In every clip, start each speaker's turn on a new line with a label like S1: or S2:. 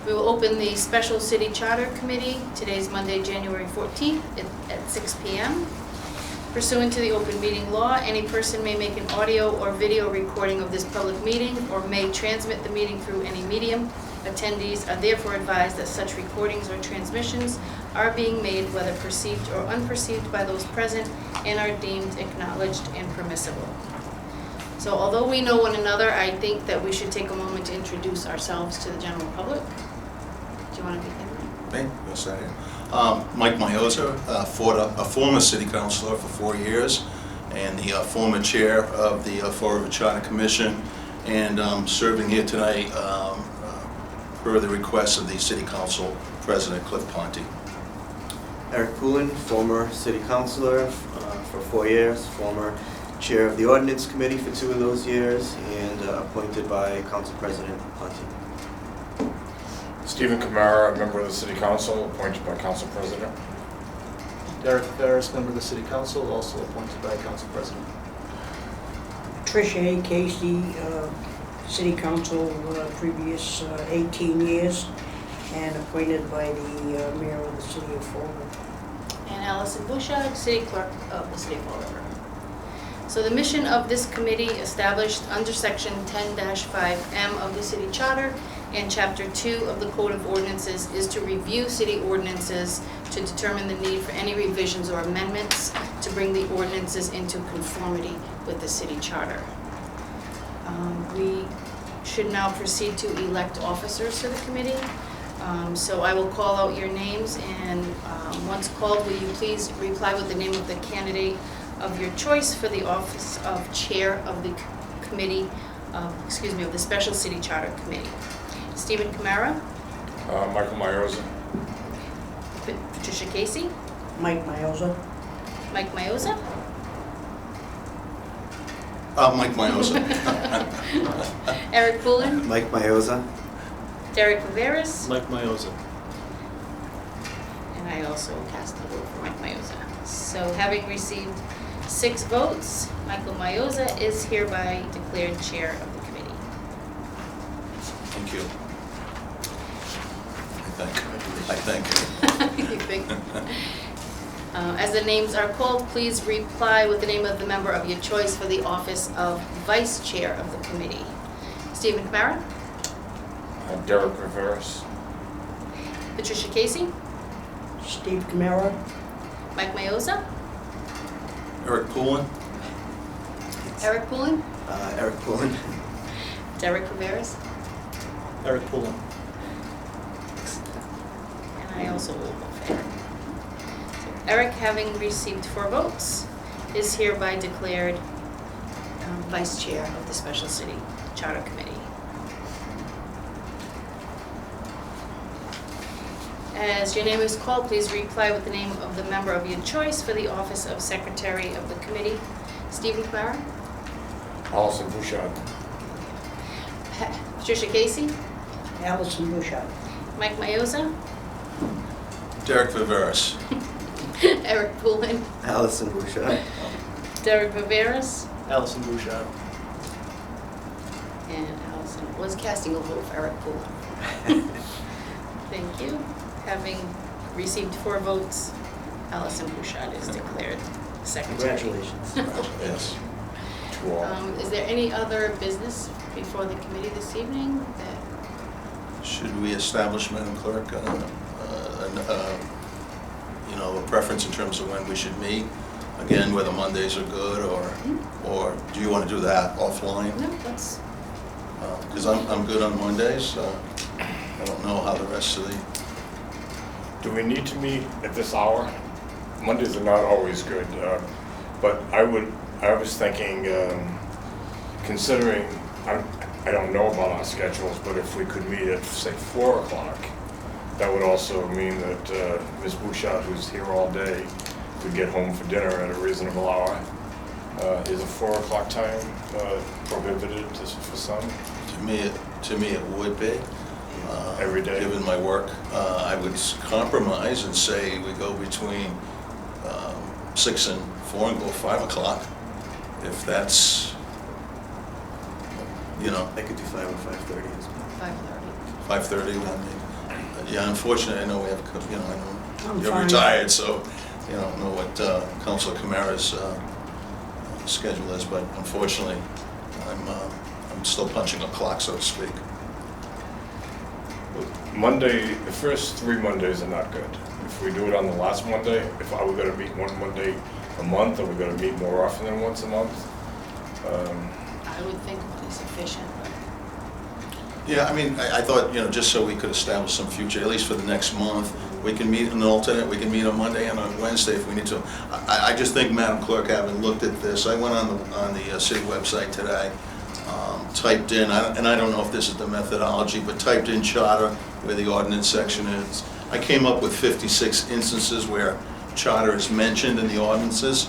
S1: We will open the Special City Charter Committee. Today's Monday, January 14th at 6 p.m. Pursuant to the open meeting law, any person may make an audio or video recording of this public meeting or may transmit the meeting through any medium. Attendees are therefore advised that such recordings or transmissions are being made whether perceived or unperceived by those present and are deemed acknowledged and permissible. So although we know one another, I think that we should take a moment to introduce ourselves to the general public. Do you want to begin?
S2: Me? Yes, I am. Mike Mioza, a former city councilor for 4 years and the former chair of the Fall River Charter Commission, and serving here tonight per the request of the City Council President Cliff Ponte.
S3: Eric Poulin, former city councilor for 4 years, former chair of the ordinance committee for 2 of those years, and appointed by Council President Ponte.
S4: Stephen Kamara, a member of the City Council, appointed by Council President.
S5: Derek Ferris, member of the City Council, also appointed by Council President.
S6: Tricia A. Casey, City Council, previous 18 years, and appointed by the Mayor of the City of Fall River.
S1: And Allison Bouchard, City Clerk of the City of Fall River. So the mission of this committee, established under Section 10-5M of the City Charter and Chapter 2 of the Code of Ordinances, is to review city ordinances to determine the need for any revisions or amendments to bring the ordinances into conformity with the City Charter. We should now proceed to elect officers to the committee. So I will call out your names, and once called, will you please reply with the name of the candidate of your choice for the office of Chair of the Committee, of the Special City Charter Committee. Stephen Kamara,
S4: Michael Mioza.
S1: Patricia Casey,
S6: Mike Mioza.
S1: Mike Mioza,
S2: Mike Mioza.
S1: Eric Poulin,
S3: Mike Mioza.
S1: Derek Viveras,
S5: Mike Mioza.
S1: and I also cast a vote for Mike Mioza. So having received 6 votes, Michael Mioza is hereby declared Chair of the committee.
S2: Thank you. I think.
S1: You think? As the names are called, please reply with the name of the member of your choice for the office of Vice Chair of the committee. Stephen Kamara,
S4: Derek Viveras.
S1: Patricia Casey,
S6: Steve Camara.
S1: Mike Mioza,
S2: Eric Poulin.
S1: Eric Poulin,
S3: Eric Poulin.
S1: Derek Viveras,
S5: Eric Poulin.
S1: and I also will vote for Eric. So Eric, having received 4 votes, is hereby declared Vice Chair of the Special City Charter Committee. As your name is called, please reply with the name of the member of your choice for the office of Secretary of the committee. Stephen Kamara,
S4: Allison Bouchard.
S1: Patricia Casey,
S6: Allison Bouchard.
S1: Mike Mioza,
S2: Derek Viveras.
S1: Eric Poulin,
S3: Allison Bouchard.
S1: Derek Viveras,
S5: Allison Bouchard.
S1: and Allison was casting a vote for Eric Poulin. Thank you. Having received 4 votes, Allison Bouchard is declared Secretary.
S3: Congratulations.
S2: Yes.
S4: To all.
S1: Is there any other business before the committee this evening that
S2: Should we establish, Madam Clerk, a preference in terms of when we should meet? Again, whether Mondays are good, or do you want to do that offline?
S1: no, that's
S2: Because I'm good on Mondays, so I don't know how the rest of the...
S4: Do we need to meet at this hour? Mondays are not always good, but I was thinking, considering, I don't know about our schedules, but if we could meet at, say, 4 o'clock, that would also mean that Ms. Bouchard, who's here all day, could get home for dinner at a reasonable hour. Is a 4 o'clock time prohibited for some?
S2: To me, it would be.
S4: Every day?
S2: Given my work, I would compromise and say we go between 6 and 4 and go 5 o'clock, if that's,
S3: I could do 5 or 5:30 as well.
S1: 5:30.
S2: 5:30. Yeah, unfortunately, I know we have, you know, I know
S6: I'm
S2: you're
S6: fine.
S2: retired, so, you know, I don't know what Councilor Kamara's schedule is, but unfortunately, I'm still punching a clock, so to speak.
S4: Monday, the first 3 Mondays are not good. If we do it on the last Monday, are we gonna meet one Monday a month, are we gonna meet more often than once a month?
S1: I would think one is sufficient, but
S2: Yeah, I mean, I thought, you know, just so we could establish some future, at least for the next month, we can meet an alternate, we can meet on Monday and on Wednesday if we need to. I just think, Madam Clerk, having looked at this, I went on the city website today, typed in, and I don't know if this is the methodology, but typed in charter where the ordinance section is. I came up with 56 instances where charter is mentioned in the ordinances.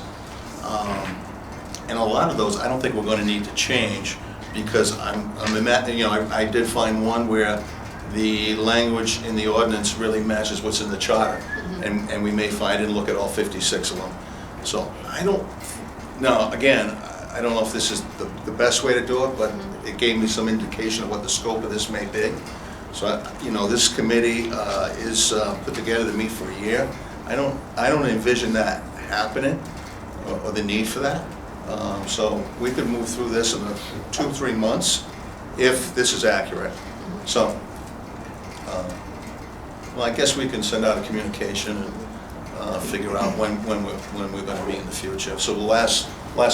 S2: And a lot of those, I don't think we're gonna need to change, because you know, I did find one where the language in the ordinance really matches what's in the charter. And we may find and look at all 56 of them. So I don't, now, again, I don't know if this is the best way to do it, but it gave me some indication of what the scope of this may be. So, you know, this committee is put together to meet for a year. I don't envision that happening, or the need for that. So we could move through this in 2-3 months, if this is accurate. So, well, I guess we can send out a communication and figure out when we're going to meet in the future. So the last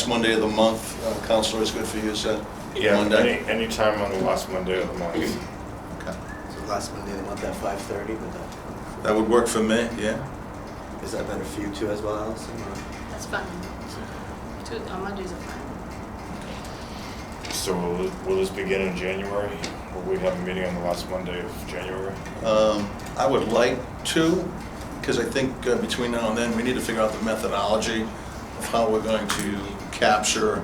S2: Monday of the month, Counselor, is good for you, is that
S4: Yeah,
S2: Monday?
S4: any time on the last Monday of the month.
S2: Okay.
S3: So last Monday of the month at 5:30, but
S2: That would work for me, yeah?
S3: is that better for you too as well, Allison? or-
S1: that's fine. Mondays are fine.
S4: So will this begin in January? Will we have a meeting on the last Monday of January?
S2: I would like to, because I think between now and then, we need to figure out the methodology of how we're going to capture,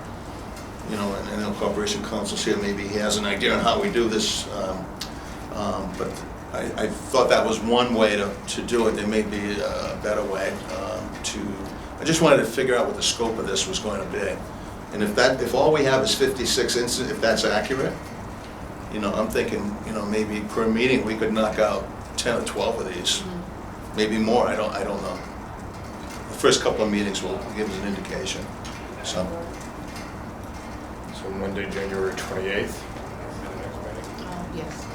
S2: you know, and the Corporation Council's here, maybe he has an idea on how we do this. But I thought that was one way to do it. There may be a better way I just wanted to figure out what the scope of this was going to be. And if all we have is 56 instances, if that's accurate, you know, I'm thinking, you know, maybe per meeting, we could knock out 10 or 12 of these. Maybe more, I don't know. The first couple of meetings will give us an indication, so.
S4: So Monday, January 28th?
S1: Yes,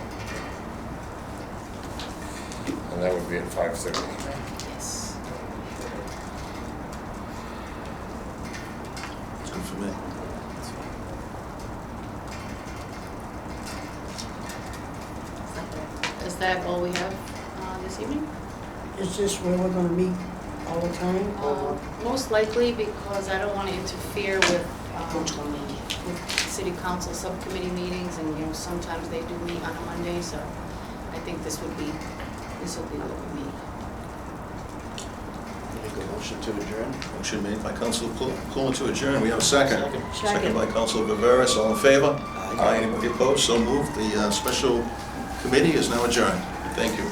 S4: And that would be at 5:30.
S1: yes.
S2: It's good for me.
S1: Is that all we have this evening?
S6: Is this where we're gonna meet all the time? or
S1: Most likely, because I don't want to interfere with
S6: What's going on?
S1: with city council subcommittee meetings, and, you know, sometimes they do meet on a Monday, so I think this will be what we meet.
S3: Make a motion to adjourn?
S2: Motion made by Councilor Coolin to adjourn. We have a second.
S6: Second.
S2: By Councilor Viveras. All in favor?
S3: Aye.
S2: Anybody opposed? So moved. The special committee is now adjourned. Thank you.